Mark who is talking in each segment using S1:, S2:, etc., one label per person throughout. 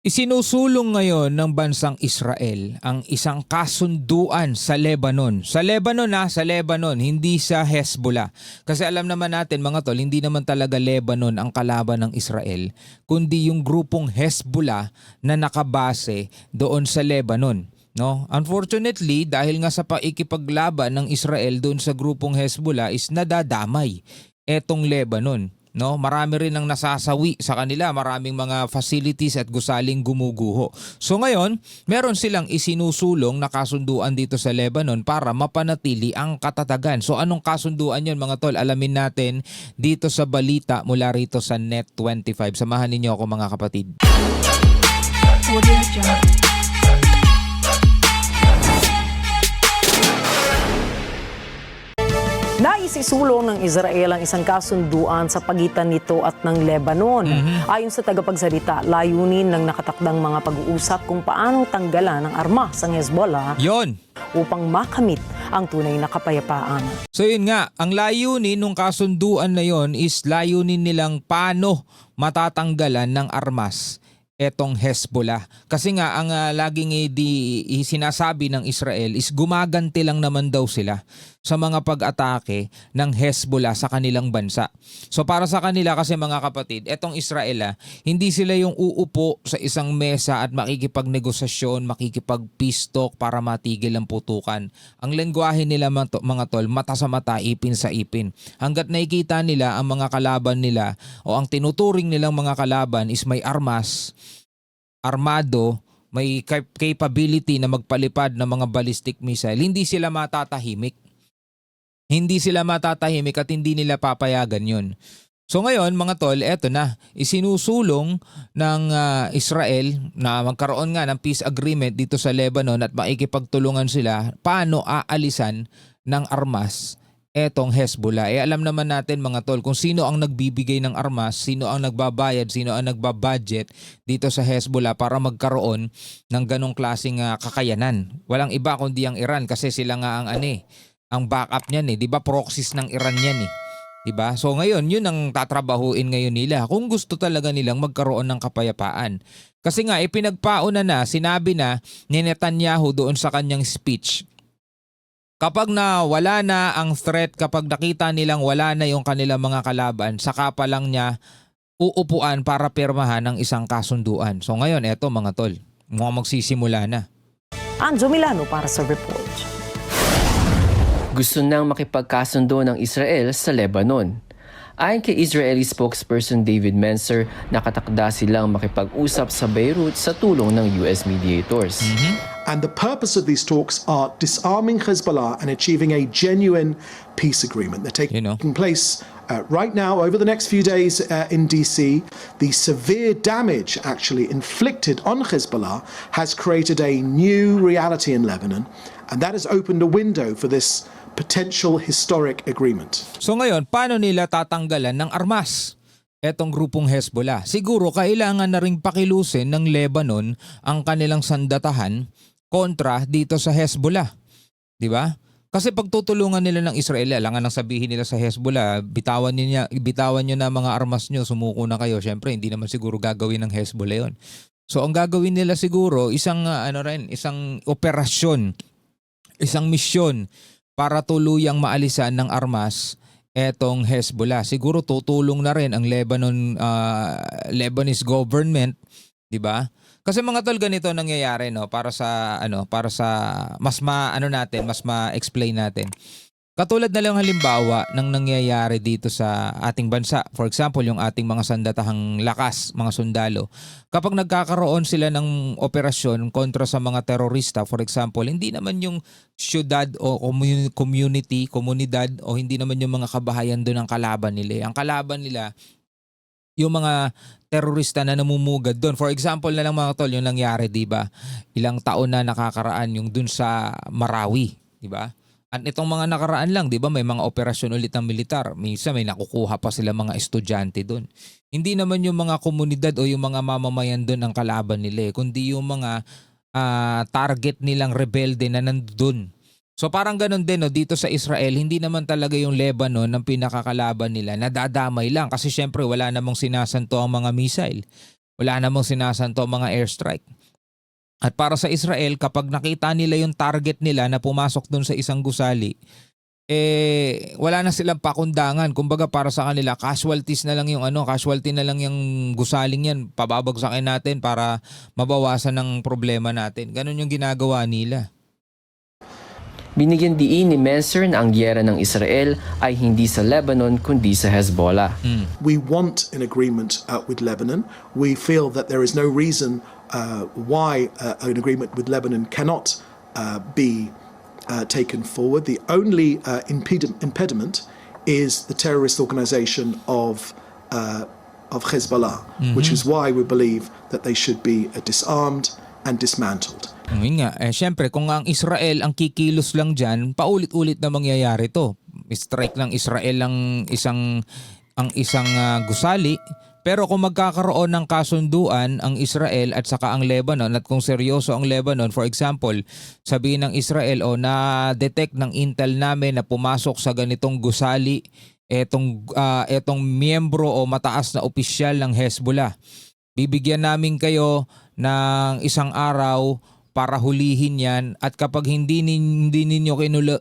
S1: Isinusulong ngayon ng bansang Israel ang isang kasunduan sa Lebanon. Sa Lebanon sa Lebanon, hindi sa Hezbollah. Kasi alam naman natin mga tol, hindi naman talaga Lebanon ang kalaban ng Israel, kundi yung grupong Hezbollah na nakabase doon sa Lebanon. No? Unfortunately, dahil nga sa paikipaglaban ng Israel doon sa grupong Hezbollah is nadadamay etong Lebanon. No, marami rin ang nasasawi sa kanila, maraming mga facilities at gusaling gumuguho. So ngayon, meron silang isinusulong na kasunduan dito sa Lebanon para mapanatili ang katatagan. So anong kasunduan 'yon mga tol? Alamin natin dito sa balita mula rito sa Net25. Samahan niyo ako mga kapatid.
S2: Naisisulong ng Israel ang isang kasunduan sa pagitan nito at ng Lebanon. Ayon sa tagapagsalita, layunin ng nakatakdang mga pag-uusap kung paano tanggalan ng armas ang Hezbollah upang makamit ang tunay na kapayapaan.
S1: So yun nga, ang layunin ng kasunduan na yon is layunin nilang paano matatanggalan ng armas etong Hezbollah. Kasi nga ang laging sinasabi ng Israel is gumaganti lang naman daw sila sa mga pag-atake ng Hezbollah sa kanilang bansa. So para sa kanila kasi mga kapatid, etong Israel hindi sila yung uupo sa isang mesa at makikipagnegosasyon, makikipag-peace talk para matigil ang putukan. Ang lengguwahe nila mga tol, mata sa mata, ipin sa ipin. Hanggat nakikita nila ang mga kalaban nila o ang tinuturing nilang mga kalaban is may armas, armado, may capability na magpalipad ng mga ballistic missile, hindi sila matatahimik. Hindi sila matatahimik at hindi nila papayagan yun. So ngayon mga tol, eto na, isinusulong ng Israel na magkaroon nga ng peace agreement dito sa Lebanon at makikipagtulungan sila paano aalisan ng armas etong Hezbollah. Alam naman natin mga tol kung sino ang nagbibigay ng armas, sino ang nagbabayad, sino ang nagbabudget dito sa Hezbollah para magkaroon ng ganong klaseng kakayanan. Walang iba kundi ang Iran kasi sila nga ang ang backup niyan 'di ba? Proxies ng Iran 'yan 'Di ba? So ngayon, yun ang tatrabahuin ngayon nila kung gusto talaga nilang magkaroon ng kapayapaan. Kasi nga ipinagpauna na, sinabi na ni Netanyahu doon sa kanyang speech, kapag na wala na ang threat, kapag nakita nilang wala na yung kanilang mga kalaban, saka pa lang niya uupuan para pirmahan ng isang kasunduan. So ngayon, eto mga tol, mukhang magsisimula na.
S2: Anjo Milano para sa report.
S3: Gusto nang makipagkasundo ng Israel sa Lebanon. Ayon kay Israeli spokesperson David Mencer, nakatakda silang makipag-usap sa Beirut sa tulong ng US mediators.
S4: And the purpose of these talks are disarming Hezbollah and achieving a genuine peace agreement. They're taking place right now over the next few days in DC. The severe damage actually inflicted on Hezbollah has created a new reality in Lebanon, and that has opened a window for this potential historic agreement.
S1: So ngayon, paano nila tatanggalan ng armas etong grupong Hezbollah? Siguro kailangan na ring pakilusin ng Lebanon ang kanilang sandatahan kontra dito sa Hezbollah. 'Di ba? Kasi pagtutulungan nila ng Israel, alangan nang sabihin nila sa Hezbollah, bitawan niyo na mga armas niyo, sumuko na kayo. Syempre, hindi naman siguro gagawin ng Hezbollah 'yon. So ang gagawin nila siguro isang isang operasyon, isang misyon para tuluyang maalisan ng armas etong Hezbollah. Siguro tutulong na rin ang Lebanese government, 'di ba? Kasi mga tol, ganito nangyayari para sa mas ma-explain natin. Katulad na lang halimbawa ng nangyayari dito sa ating bansa. For example, yung ating mga sandatahang lakas, mga sundalo. Kapag nagkakaroon sila ng operasyon kontra sa mga terorista, for example, hindi naman yung syudad o komunidad o hindi naman yung mga kabahayan doon ang kalaban nila. Ang kalaban nila, yung mga terorista na namumugad doon. For example na lang mga tol, yung nangyari, di ba? Ilang taon na nakakaraan yung doon sa Marawi, di ba? At itong mga nakaraan lang, di ba, may mga operasyon ulit ng militar. Minsan may nakukuha pa sila mga estudyante doon. Hindi naman yung mga komunidad o yung mga mamamayan doon ang kalaban nila, kundi yung mga target nilang rebelde na nandun. So parang ganun din dito sa Israel, hindi naman talaga yung Lebanon ang pinakakalaban nila. Nadadamay lang kasi syempre wala namang sinasanto ang mga missile. Wala namang sinasanto mga airstrike. At para sa Israel, kapag nakita nila yung target nila na pumasok doon sa isang gusali, wala na silang pakundangan. Kumbaga para sa kanila, casualty na lang yung gusaling yan. Pababagsakin natin para mabawasan ng problema natin. Ganun yung ginagawa nila.
S3: Binigyan diin ni Mencer na ang gyera ng Israel ay hindi sa Lebanon kundi sa Hezbollah.
S4: We want an agreement with Lebanon. We feel that there is no reason why an agreement with Lebanon cannot be taken forward. The only impediment is the terrorist organization of Hezbollah, which is why we believe that they should be disarmed and dismantled.
S1: Yun nga, syempre kung ang Israel ang kikilos lang dyan, paulit-ulit na mangyayari to. Strike ng Israel ang isang gusali. Pero kung magkakaroon ng kasunduan ang Israel at saka ang Lebanon, at kung seryoso ang Lebanon, for example, sabihin ng Israel, na-detect ng intel namin na pumasok sa ganitong gusali etong miyembro o mataas na opisyal ng Hezbollah. Bibigyan namin kayo ng isang araw para hulihin yan, at kapag hindi ninyo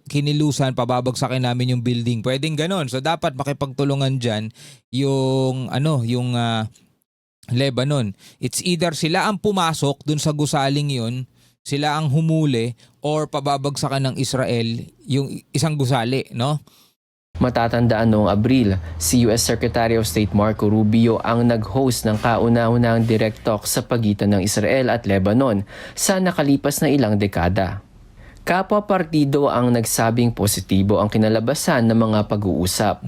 S1: kinilusan, pababagsakin namin yung building. Pwedeng ganon. So dapat makipagtulungan dyan yung Lebanon. It's either sila ang pumasok dun sa gusaling yun, sila ang humuli, or pababagsakan ng Israel yung isang gusali, no?
S3: Matatandaan noong Abril, si US Secretary of State Marco Rubio ang nag-host ng kauna-unahang direct talk sa pagitan ng Israel at Lebanon sa nakalipas na ilang dekada. Kapwa partido ang nagsabing positibo ang kinalabasan ng mga pag-uusap.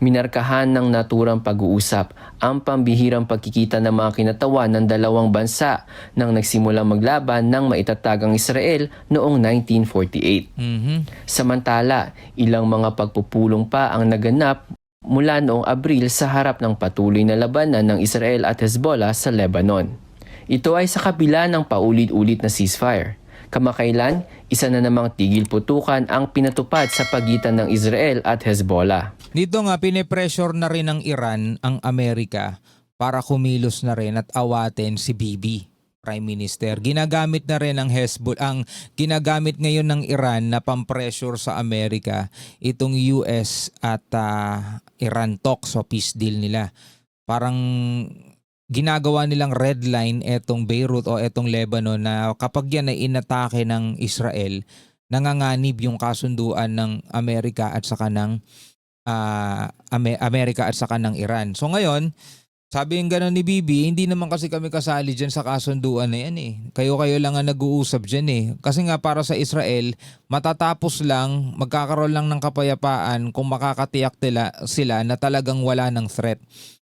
S3: Minarkahan ng naturang pag-uusap ang pambihirang pagkikita ng mga kinatawan ng dalawang bansa nang nagsimulang maglaban ng maitatagang Israel noong 1948. Samantala, ilang mga pagpupulong pa ang naganap mula noong Abril sa harap ng patuloy na labanan ng Israel at Hezbollah sa Lebanon. Ito ay sa kabila ng paulit-ulit na ceasefire. Kamakailan, isa na namang tigil putukan ang pinatupad sa pagitan ng Israel at Hezbollah.
S1: Dito nga, pinipressure na rin ng Iran ang Amerika para kumilos na rin at awatin si Bibi, Prime Minister. Ginagamit na rin ang Hezbollah, ginagamit ngayon ng Iran na pampressure sa Amerika itong US at Iran talks o peace deal nila. Parang ginagawa nilang red line etong Beirut o etong Lebanon na kapag yan ay inatake ng Israel, nanganganib yung kasunduan ng Amerika at saka ng Iran. So ngayon, sabi yung gano'n ni Bibi, hindi naman kasi kami kasali dyan sa kasunduan na yan eh. Kayo-kayo lang ang nag-uusap dyan eh. Kasi nga para sa Israel, matatapos lang, magkakaroon lang ng kapayapaan kung makakatiyak sila na talagang wala ng threat.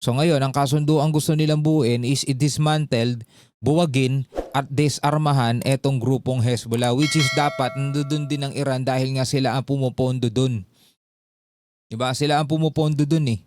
S1: So ngayon, ang kasunduan gusto nilang buuin is i-dismantled, buwagin at disarmahan etong grupong Hezbollah, which is dapat nandun din ng Iran dahil nga sila ang pumupondo dun. Diba? Sila ang pumupondo dun eh.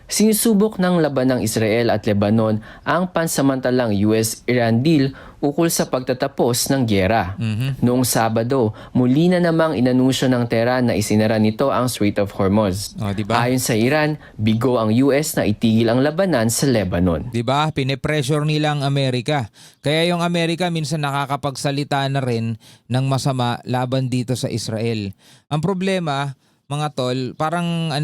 S3: Sinusubok ng laban ng Israel at Lebanon ang pansamantalang US-Iran deal ukol sa pagtatapos ng gyera. Noong Sabado, muli na namang inanunsyo ng Tehran na isinara nito ang Strait of Hormuz.
S1: Diba?
S3: Ayon sa Iran, bigo ang US na itigil ang labanan sa Lebanon.
S1: Diba? Pinipressure nila ang Amerika. Kaya yung Amerika minsan nakakapagsalita na rin ng masama laban dito sa Israel. Ang problema, mga tol, parang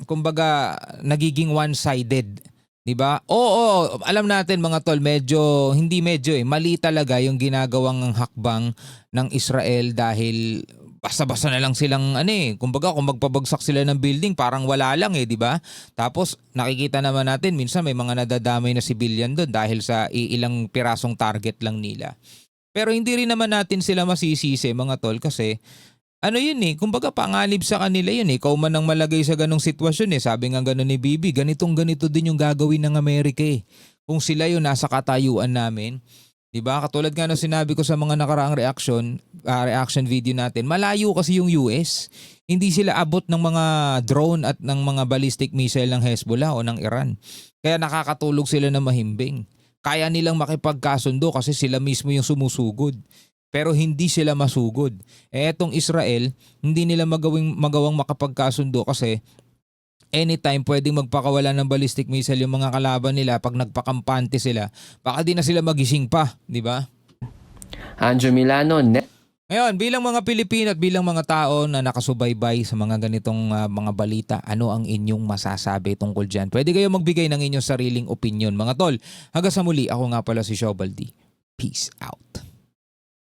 S1: kumbaga nagiging one-sided, 'di ba? Oo, alam natin mga tol, mali talaga yung ginagawang hakbang ng Israel dahil basta-basta na lang silang kumbaga kung magpabagsak sila ng building parang wala lang 'di ba? Tapos nakikita naman natin minsan may mga nadadamay na civilian doon dahil sa ilang pirasong target lang nila. Pero hindi rin naman natin sila masisisi mga tol kasi kumbaga pangalib sa kanila yun eh. Ikaw man ang malagay sa ganong sitwasyon eh. Sabi nga ganon ni Bibi, ganito din yung gagawin ng Amerika eh. Kung sila yun nasa katayuan namin. Diba? Katulad nga nung sinabi ko sa mga nakaraang reaction video natin, malayo kasi yung US. Hindi sila abot ng mga drone at ng mga ballistic missile ng Hezbollah o ng Iran. Kaya nakakatulog sila na mahimbing. Kaya nilang makipagkasundo kasi sila mismo yung sumusugod. Pero hindi sila masugod. Etong Israel, hindi nila magawang makapagkasundo kasi anytime pwedeng magpakawala ng ballistic missile yung mga kalaban nila pag nagpakampante sila. Baka di na sila magising pa, di ba?
S3: Anjo Milano,
S1: Ngayon, bilang mga Pilipino at bilang mga tao na nakasubaybay sa mga ganitong mga balita, ano ang inyong masasabi tungkol dyan? Pwede kayo magbigay ng inyong sariling opinion. Mga tol, hanggang sa muli, ako nga pala si Shobaldi. Peace out.